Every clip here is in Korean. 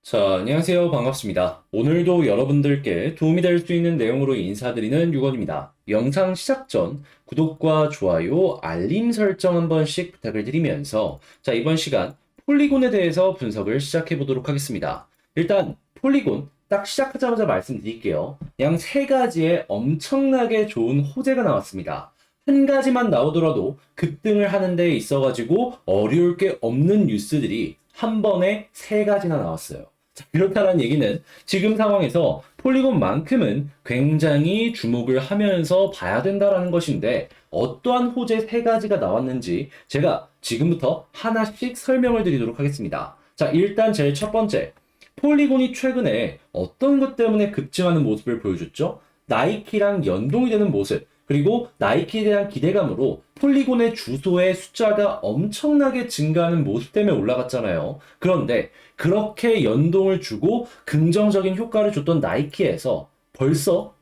자, 안녕하세요. 반갑습니다. 오늘도 여러분들께 도움이 될 수 있는 내용으로 인사드리는 유건입니다. 영상 시작 전 구독과 좋아요, 알림 설정 한 번씩 부탁을 드리면서 자, 이번 시간 폴리곤에 대해서 분석을 시작해 보도록 하겠습니다. 일단 폴리곤 딱 시작하자마자 말씀드릴게요. 양 세 가지의 엄청나게 좋은 호재가 나왔습니다. 한 가지만 나오더라도 급등을 하는 데 있어가지고 어려울 게 없는 뉴스들이 한 번에 세 가지나 나왔어요. 자, 그렇다는 얘기는 지금 상황에서 폴리곤만큼은 굉장히 주목을 하면서 봐야 된다라는 것인데 어떠한 호재 세 가지가 나왔는지 제가 지금부터 하나씩 설명을 드리도록 하겠습니다. 자, 일단 제일 첫 번째. 폴리곤이 최근에 어떤 것 때문에 급증하는 모습을 보여줬죠? 나이키랑 연동이 되는 모습, 그리고 나이키에 대한 기대감으로 폴리곤의 주소의 숫자가 엄청나게 증가하는 모습 때문에 올라갔잖아요. 그런데 그렇게 연동을 주고 긍정적인 효과를 줬던 나이키에서 벌써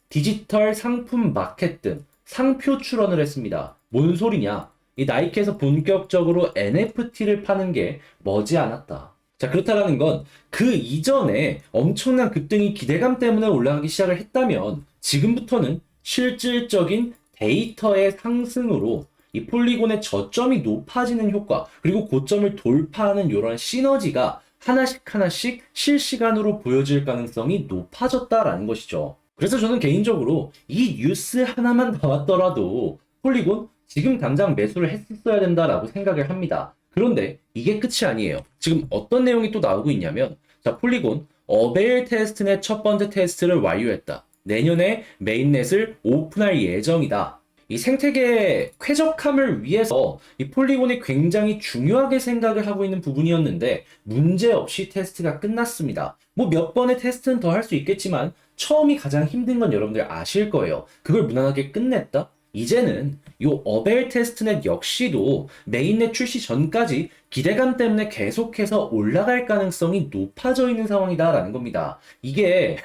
디지털 상품 마켓 등 상표 출원을 했습니다. 뭔 소리냐? 이 나이키에서 본격적으로 NFT를 파는 게 머지않았다. 자, 그렇다라는 건 그 이전에 엄청난 급등이 기대감 때문에 올라가기 시작을 했다면 지금부터는 실질적인 데이터의 상승으로 이 폴리곤의 저점이 높아지는 효과, 그리고 고점을 돌파하는 이런 시너지가 하나씩 실시간으로 보여질 가능성이 높아졌다라는 것이죠. 그래서 저는 개인적으로 이 뉴스 하나만 나왔더라도 폴리곤 지금 당장 매수를 했었어야 된다라고 생각을 합니다. 그런데 이게 끝이 아니에요. 지금 어떤 내용이 또 나오고 있냐면, 자, 폴리곤 어베일 테스트넷 첫 번째 테스트를 완료했다. 내년에 메인넷을 오픈할 예정이다. 이 생태계의 쾌적함을 위해서 이 폴리곤이 굉장히 중요하게 생각을 하고 있는 부분이었는데 문제없이 테스트가 끝났습니다. 뭐 몇 번의 테스트는 더 할 수 있겠지만 처음이 가장 힘든 건 여러분들 아실 거예요. 그걸 무난하게 끝냈다? 이제는 이 어벨 테스트넷 역시도 메인넷 출시 전까지 기대감 때문에 계속해서 올라갈 가능성이 높아져 있는 상황이다라는 겁니다. 이게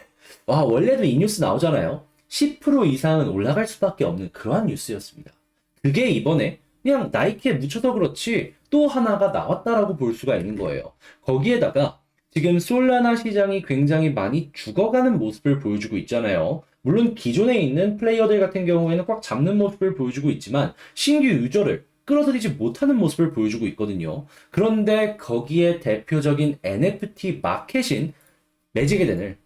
원래도 이 뉴스 나오잖아요. 10% 이상은 올라갈 수밖에 없는 그러한 뉴스였습니다. 그게 이번에 그냥 나이키에 묻혀서 그렇지 또 하나가 나왔다라고 볼 수가 있는 거예요. 거기에다가 지금 솔라나 시장이 굉장히 많이 죽어가는 모습을 보여주고 있잖아요. 물론 기존에 있는 플레이어들 같은 경우에는 꽉 잡는 모습을 보여주고 있지만 신규 유저를 끌어들이지 못하는 모습을 보여주고 있거든요. 그런데 거기에 대표적인 NFT 마켓인 매직에덴을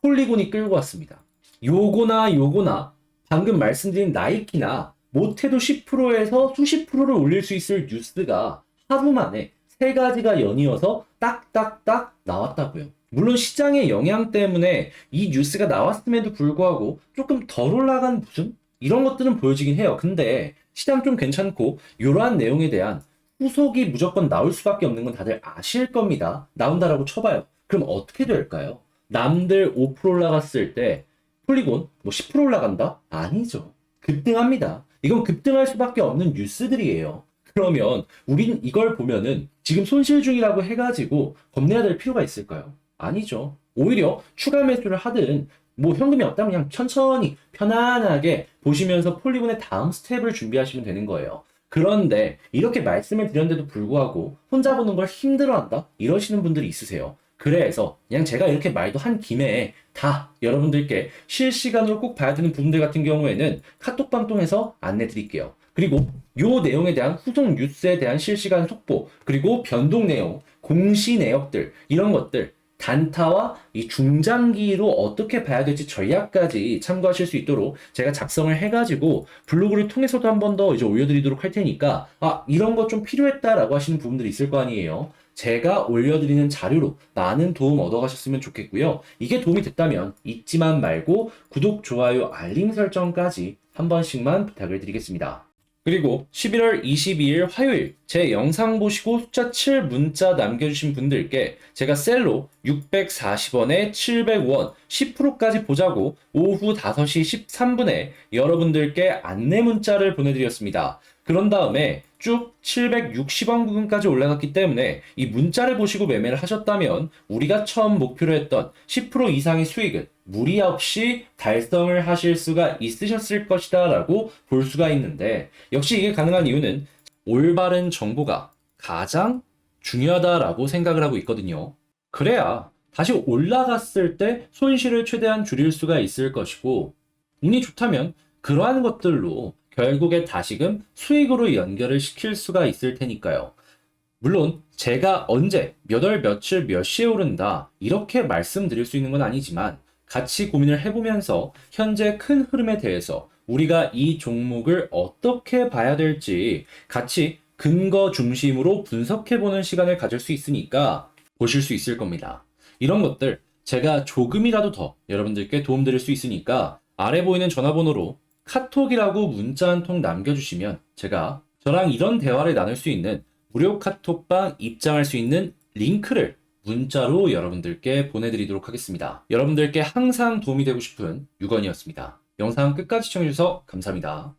폴리곤이 끌고 왔습니다. 요거나 방금 말씀드린 나이키나 못해도 10%에서 수십 프로를 올릴 수 있을 뉴스가 하루 만에 세 가지가 연이어서 딱딱딱 나왔다고요. 물론 시장의 영향 때문에 이 뉴스가 나왔음에도 불구하고 조금 덜 올라간 부분? 이런 것들은 보여지긴 해요. 근데 시장 좀 괜찮고 이러한 내용에 대한 후속이 무조건 나올 수밖에 없는 건 다들 아실 겁니다. 나온다라고 쳐봐요. 그럼 어떻게 될까요? 남들 5% 올라갔을 때 폴리곤 뭐 10% 올라간다? 아니죠. 급등합니다. 이건 급등할 수밖에 없는 뉴스들이에요. 그러면 우린 이걸 보면은 지금 손실 중이라고 해가지고 겁내야 될 필요가 있을까요? 아니죠. 오히려 추가 매수를 하든 뭐 현금이 없다면 그냥 천천히 편안하게 보시면서 폴리곤의 다음 스텝을 준비하시면 되는 거예요. 그런데 이렇게 말씀을 드렸는데도 불구하고 혼자 보는 걸 힘들어한다? 이러시는 분들이 있으세요. 그래서 그냥 제가 이렇게 말도 한 김에 다 여러분들께 실시간으로 꼭 봐야 되는 부분들 같은 경우에는 카톡방 통해서 안내 드릴게요. 그리고 요 내용에 대한 후속 뉴스에 대한 실시간 속보, 그리고 변동 내용, 공시 내역들, 이런 것들 단타와 이 중장기로 어떻게 봐야 될지 전략까지 참고하실 수 있도록 제가 작성을 해가지고 블로그를 통해서도 한 번 더 이제 올려드리도록 할 테니까 이런 거 좀 필요했다라고 하시는 부분들이 있을 거 아니에요. 제가 올려드리는 자료로 많은 도움 얻어가셨으면 좋겠고요. 이게 도움이 됐다면 잊지만 말고 구독, 좋아요, 알림 설정까지 한 번씩만 부탁을 드리겠습니다. 그리고 11월 22일 화요일 제 영상 보시고 숫자 7 문자 남겨주신 분들께 제가 셀로 640원에 700원 10%까지 보자고 오후 5시 13분에 여러분들께 안내 문자를 보내드렸습니다. 그런 다음에 쭉 760원 부근까지 올라갔기 때문에 이 문자를 보시고 매매를 하셨다면 우리가 처음 목표로 했던 10% 이상의 수익은 무리 없이 달성을 하실 수가 있으셨을 것이다 라고 볼 수가 있는데 역시 이게 가능한 이유는 올바른 정보가 가장 중요하다라고 생각을 하고 있거든요. 그래야 다시 올라갔을 때 손실을 최대한 줄일 수가 있을 것이고, 운이 좋다면 그러한 것들로 결국에 다시금 수익으로 연결을 시킬 수가 있을 테니까요. 물론 제가 언제, 몇 월, 며칠, 몇 시에 오른다 이렇게 말씀드릴 수 있는 건 아니지만 같이 고민을 해보면서 현재 큰 흐름에 대해서 우리가 이 종목을 어떻게 봐야 될지 같이 근거 중심으로 분석해보는 시간을 가질 수 있으니까 보실 수 있을 겁니다. 이런 것들 제가 조금이라도 더 여러분들께 도움드릴 수 있으니까 아래 보이는 전화번호로 카톡이라고 문자 한 통 남겨주시면 제가 저랑 이런 대화를 나눌 수 있는 무료 카톡방 입장할 수 있는 링크를 문자로 여러분들께 보내드리도록 하겠습니다. 여러분들께 항상 도움이 되고 싶은 유건이었습니다. 영상 끝까지 시청해주셔서 감사합니다.